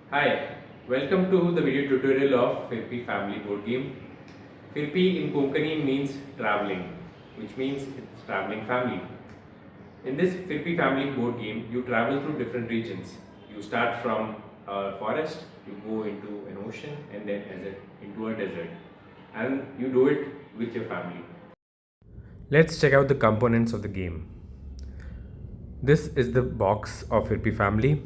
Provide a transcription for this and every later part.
Hi, welcome to the video tutorial of Firpi Family board game. Firpi in Konkani means traveling, which means it's traveling family. In this Firpi Family board game, you travel through different regions. You start from a forest, you go into an ocean, and then into a desert. And you do it with your family. Let's check out the components of the game. This is the box of Firpi Family.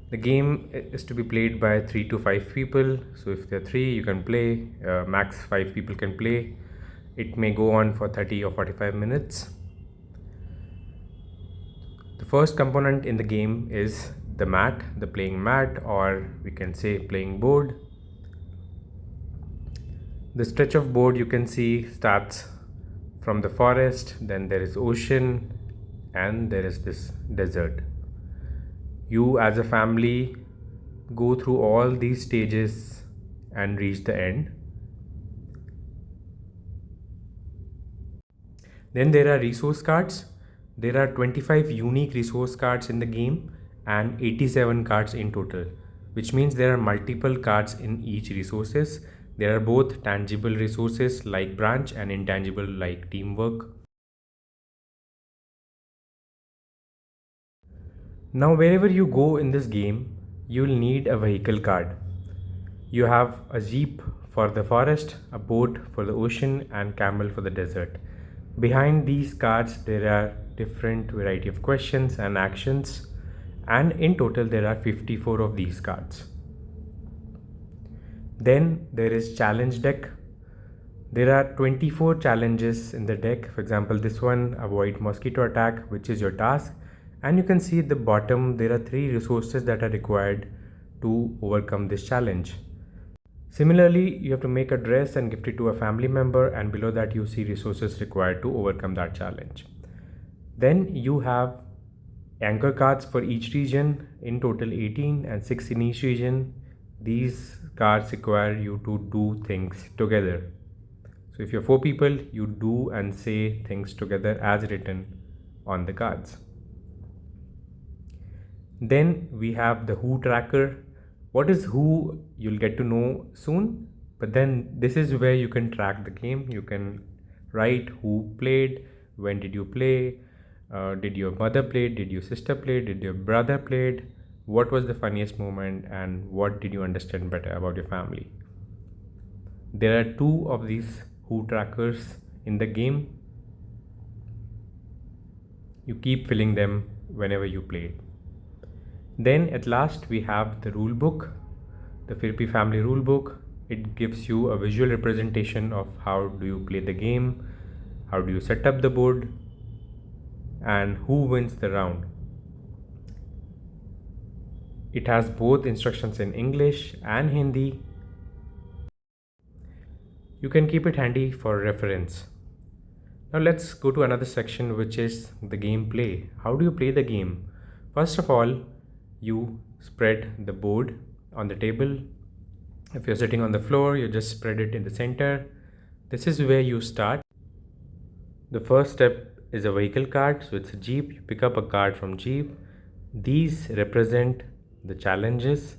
The game is to be played by 3 to 5 people. So if there are 3, you can play. Max 5 people can play. It may go on for 30 or 45 minutes. The first component in the game is the mat, the playing mat, or we can say playing board. The stretch of board you can see starts from the forest, then there is ocean, and there is this desert. You as a family go through all these stages and reach the end. Then there are resource cards. There are 25 unique resource cards in the game and 87 cards in total, which means there are multiple cards in each resources. There are both tangible resources like branch and intangible like teamwork. Now wherever you go in this game, you will need a vehicle card. You have a jeep for the forest, a boat for the ocean, and camel for the desert. Behind these cards there are different variety of questions and actions, and in total there are 54 of these cards. Then there is challenge deck. There are 24 challenges in the deck. For example, this one, avoid mosquito attack, which is your task. And you can see at the bottom there are 3 resources that are required to overcome this challenge. Similarly, you have to make a dress and gift it to a family member, and below that you see resources required to overcome that challenge. Then you have anchor cards for each region, in total 18 and 6 in each region. These cards require you to do things together. So if you're 4 people, you do and say things together as written on the cards. Then we have the who tracker. What is who? You'll get to know soon. But then this is where you can track the game. You can write who played, when did you play, did your mother play, did your sister play, did your brother played, what was the funniest moment, and what did you understand better about your family. There are 2 of these who trackers in the game. You keep filling them whenever you play. Then at last we have the rule book, the Firpi Family rule book. It gives you a visual representation of how do you play the game, how do you set up the board, and who wins the round. It has both instructions in English and Hindi. You can keep it handy for reference. Now let's go to another section, which is the gameplay. How do you play the game? First of all, you spread the board on the table. If you're sitting on the floor, you just spread it in the center. This is where you start. The first step is a vehicle card. So it's a jeep. You pick up a card from jeep. These represent the challenges.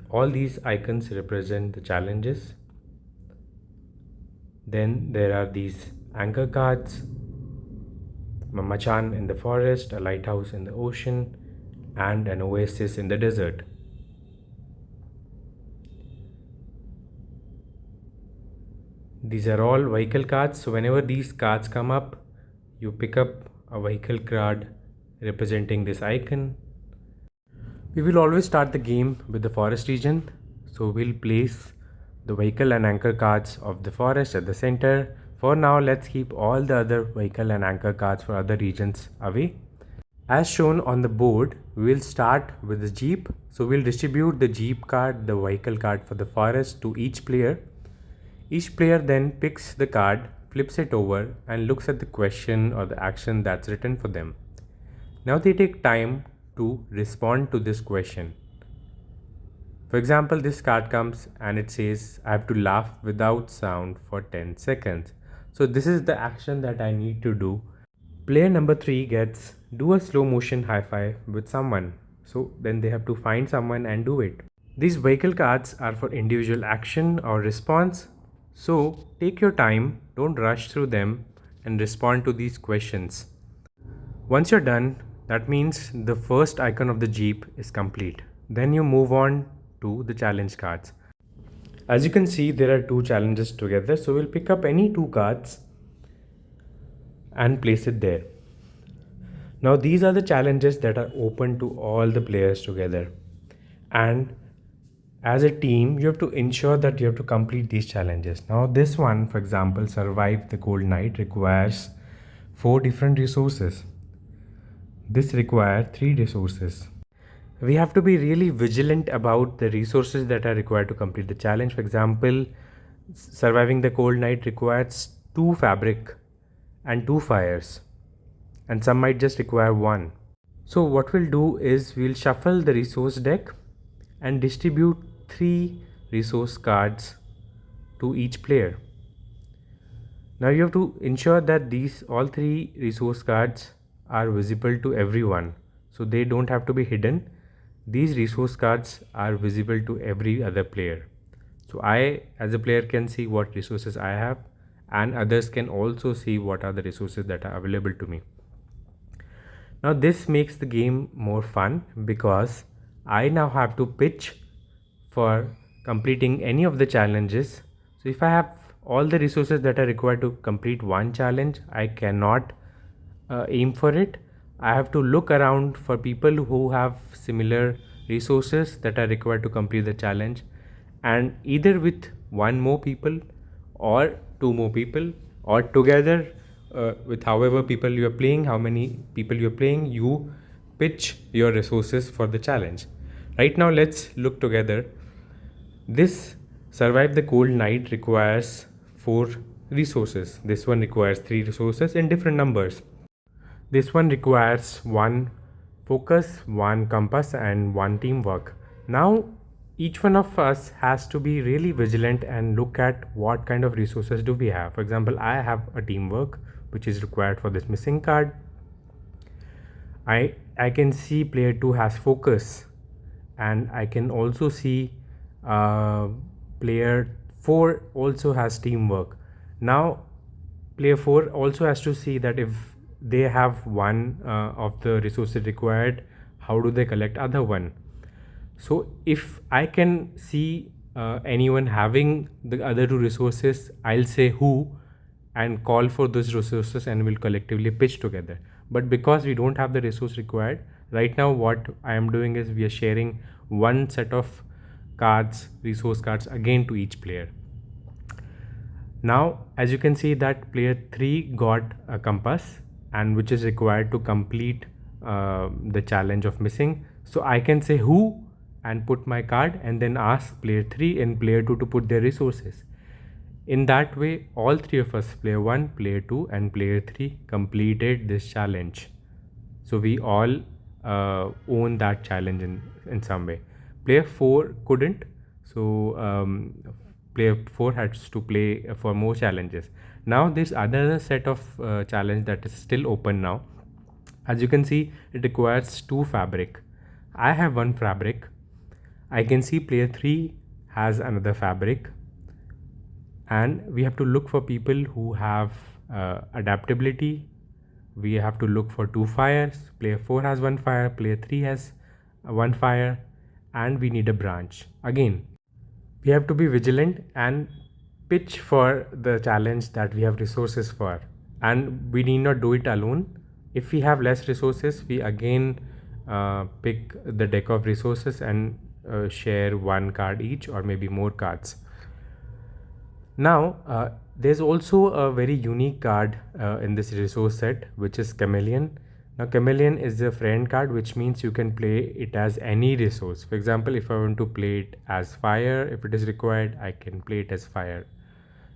All these icons represent the challenges. Then there are these anchor cards, Mama Chan in the forest, a lighthouse in the ocean, and an oasis in the desert. These are all vehicle cards. So whenever these cards come up, you pick up a vehicle card representing this icon. We will always start the game with the forest region. So we'll place the vehicle and anchor cards of the forest at the center. For now, let's keep all the other vehicle and anchor cards for other regions away. As shown on the board, we will start with the jeep. So we'll distribute the jeep card, the vehicle card for the forest, to each player. Each player then picks the card, flips it over, and looks at the question or the action that's written for them. Now they take time to respond to this question. For example, this card comes and it says, I have to laugh without sound for 10 seconds. So this is the action that I need to do. Player number 3 gets do a slow motion high five with someone. So then they have to find someone and do it. These vehicle cards are for individual action or response. So take your time, don't rush through them, and respond to these questions. Once you're done, that means the first icon of the Jeep is complete. Then you move on to the challenge cards. As you can see, there are two challenges together. So we'll pick up any two cards and place it there. Now these are the challenges that are open to all the players together. And as a team, you have to ensure that you have to complete these challenges. Now this one, for example, survive the cold night, requires 4 different resources. This requires 3 resources. We have to be really vigilant about the resources that are required to complete the challenge. For example, surviving the cold night requires 2 fabric and 2 fires, and some might just require 1. So what we'll do is we'll shuffle the resource deck and distribute 3 resource cards to each player. Now you have to ensure that these all 3 resource cards are visible to everyone, so they don't have to be hidden. These resource cards are visible to every other player. So I as a player can see what resources I have, and others can also see what are the resources that are available to me. Now this makes the game more fun because I now have to pitch for completing any of the challenges. So if I have all the resources that are required to complete one challenge, I cannot aim for it. I have to look around for people who have similar resources that are required to complete the challenge, and either with one more people or 2 more people, or together with however people you are playing, how many people you are playing, you pitch your resources for the challenge. Right now let's look together. This survive the cold night requires 4 resources. This one requires 3 resources in different numbers. This one requires 1 focus, 1 compass, and 1 teamwork. Now each one of us has to be really vigilant and look at what kind of resources do we have. For example, I have a teamwork which is required for this missing card. I can see player 2 has focus, and I can also see player 4 also has teamwork. Now player 4 also has to see that if they have one of the resources required, how do they collect other one. So if I can see anyone having the other 2 resources, I'll say who and call for those resources, and we'll collectively pitch together. But because we don't have the resource required right now, what I am doing is we are sharing one set of cards, resource cards, again to each player. Now as you can see that player 3 got a compass, and which is required to complete the challenge of missing. So I can say who and put my card, and then ask player 3 and player 2 to put their resources. In that way, all 3 of us, player 1, player 2, and player 3, completed this challenge. So we all own that challenge in some way. Player 4 couldn't, so player 4 has to play for more challenges. Now there's another set of challenge that is still open now. As you can see, it requires 2 fabric. I have 1 fabric. I can see player 3 has another fabric, and we have to look for people who have adaptability. We have to look for 2 fires. Player 4 has 1 fire, player 3 has 1 fire, and we need a branch. Again, we have to be vigilant and pitch for the challenge that we have resources for, and we need not do it alone. If we have less resources, we again pick the deck of resources and share 1 card each, or maybe more cards. Now there's also a very unique card in this resource set, which is chameleon. Now chameleon is a friend card, which means you can play it as any resource. For example, if I want to play it as fire, if it is required, I can play it as fire.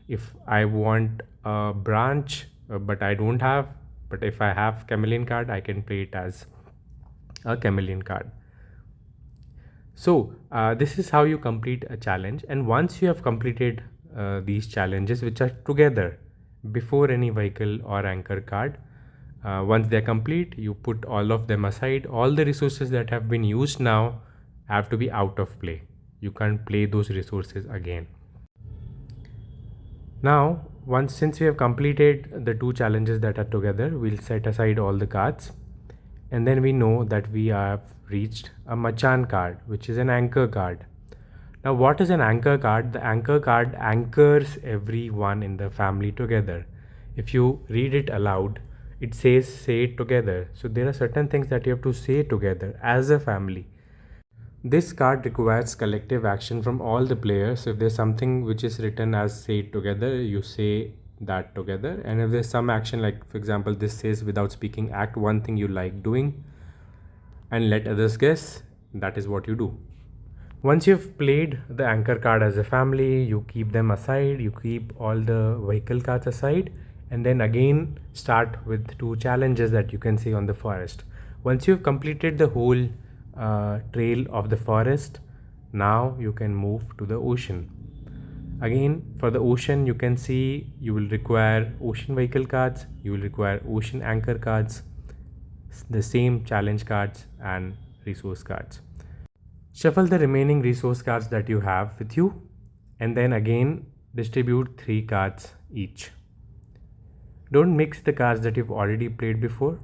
If I want a branch but I don't have, but if I have chameleon card, I can play it as a chameleon card. So this is how you complete a challenge. And once you have completed these challenges, which are together before any vehicle or anchor card, Once they're complete, you put all of them aside. All the resources that have been used now have to be out of play. You can't play those resources again. Now, since we have completed the two challenges that are together, we'll set aside all the cards, and then we know that we have reached a Machan card, which is an anchor card. Now, what is an anchor card? The anchor card anchors everyone in the family together. If you read it aloud, it says say it together. So there are certain things that you have to say together as a family. This card requires collective action from all the players. So if there's something which is written as say it together, you say that together. And if there's some action, like for example, this says without speaking, act one thing you like doing and let others guess, that is what you do. Once you've played the anchor card as a family, you keep them aside, you keep all the vehicle cards aside, and then again start with two challenges that you can see on the forest. Once you've completed the whole trail of the forest, now you can move to the ocean. Again, for the ocean, you can see you will require ocean vehicle cards, you will require ocean anchor cards, the same challenge cards and resource cards. Shuffle the remaining resource cards that you have with you, and then again distribute 3 cards each. Don't mix the cards that you've already played before.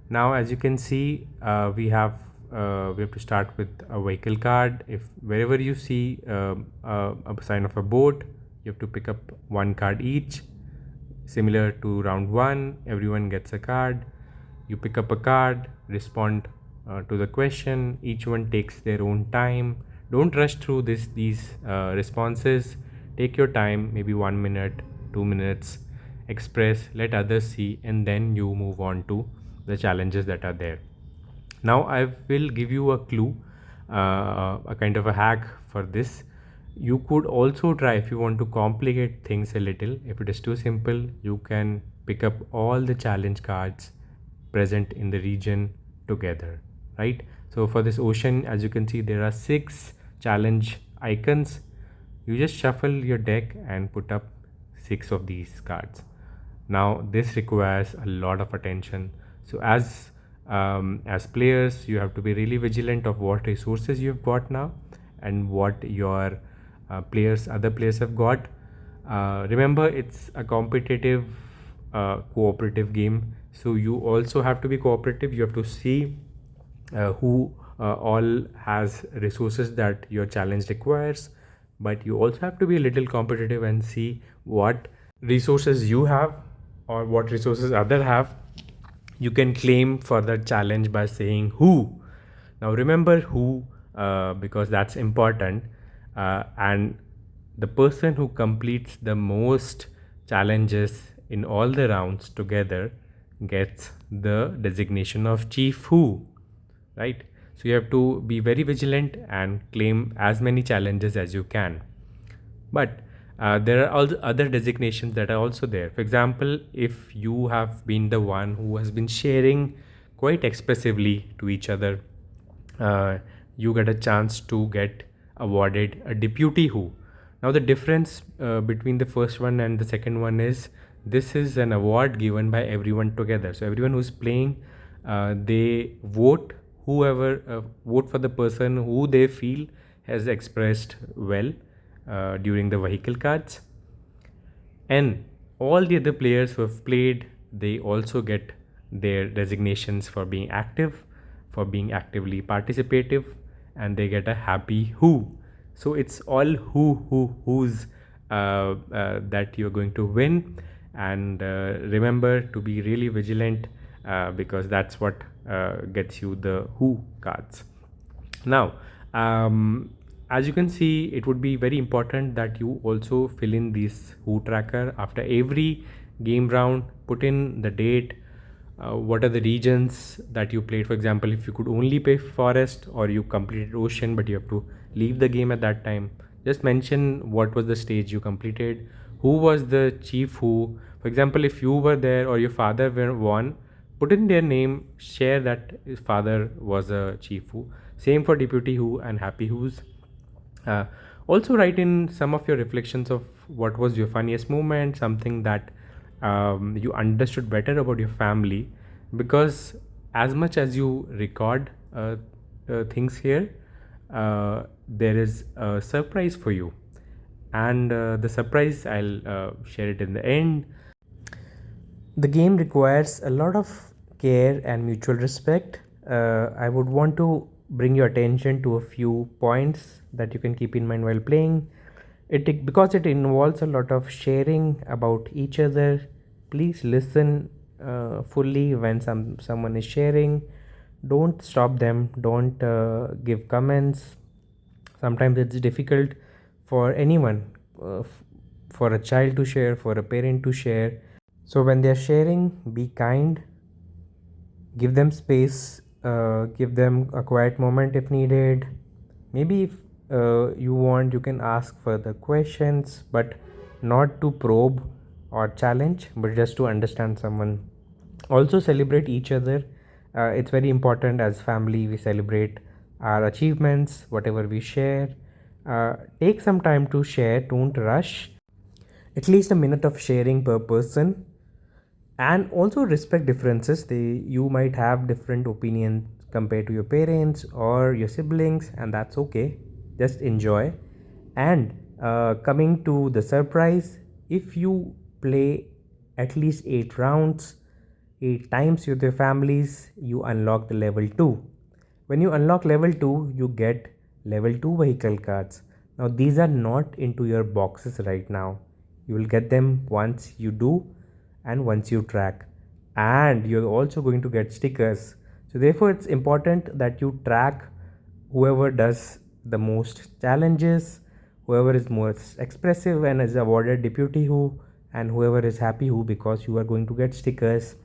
Now, as you can see, we have to start with a vehicle card. If wherever you see a sign of a boat, you have to pick up 1 card each. Similar to round 1, everyone gets a card. You pick up a card, respond to the question. Each one takes their own time. Don't rush through these responses. Take your time, maybe 1 minute, 2 minutes. Express, let others see, and then you move on to the challenges that are there. Now I will give you a clue, a kind of a hack for this. You could also try, if you want to complicate things a little, if it is too simple, you can pick up all the challenge cards present in the region together, right? So for this ocean, as you can see, there are 6 challenge icons. You just shuffle your deck and put up 6 of these cards. Now this requires a lot of attention. So as players, you have to be really vigilant of what resources you've got now and what your other players have got. Remember, it's a competitive cooperative game, so you also have to be cooperative. You have to see who all has resources that your challenge requires, but you also have to be a little competitive and see what resources you have or what resources other have. You can claim for the challenge by saying who. Now remember who, because that's important, and the person who completes the most challenges in all the rounds together gets the designation of chief who, right? So you have to be very vigilant and claim as many challenges as you can. But there are also other designations that are also there. For example, if you have been the one who has been sharing quite expressively to each other, you get a chance to get awarded a deputy who. Now the difference between the first one and the second one is this is an award given by everyone together. So everyone who's playing, they vote vote for the person who they feel has expressed well during the vehicle cards, and all the other players who have played, they also get their designations for being active, for being actively participative, and they get a happy who. So it's all who's that you're going to win, and remember to be really vigilant because that's what gets you the who cards. Now as you can see, it would be very important that you also fill in this who tracker after every game round. Put in the date, what are the regions that you played. For example, if you could only play forest or you completed ocean but you have to leave the game at that time, just mention what was the stage you completed, who was the chief who. For example, if you were there or your father won, put in their name, share that his father was a chief who. Same for deputy who and happy who's. Also write in some of your reflections of what was your funniest moment, something that you understood better about your family. because as much as you record things here, there is a surprise for you, and the surprise I'll share it in the end. The game requires a lot of care and mutual respect. I would want to bring your attention to a few points that you can keep in mind while playing. Because it involves a lot of sharing about each other. Please listen fully when someone is sharing. Don't stop them. Don't give comments. Sometimes it's difficult for anyone, for a child to share, for a parent to share. So when they're sharing, be kind, give them space, give them a quiet moment if needed. Maybe if you want, you can ask further questions, but not to probe or challenge, but just to understand someone. Also, celebrate each other. It's very important as family, we celebrate our achievements, whatever we share. Take some time to share, don't rush. At least a minute of sharing per person, and also respect differences. You might have different opinions compared to your parents or your siblings, and that's okay. Just enjoy. And coming to the surprise, if you play at least 8 rounds 8 times with your families, you unlock the level 2. When you unlock level 2, you get level 2 vehicle cards. Now these are not into your boxes right now. You will get them once you do and once you track. And you're also going to get stickers. So therefore it's important that you track whoever does the most challenges, whoever is most expressive and is awarded deputy who, and whoever is happy who, because you are going to get stickers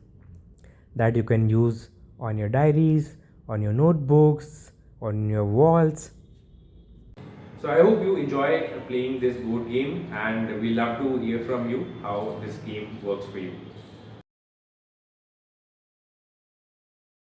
that you can use on your diaries, on your notebooks, on your walls. So I hope you enjoy playing this board game, and we love to hear from you how this game works for you.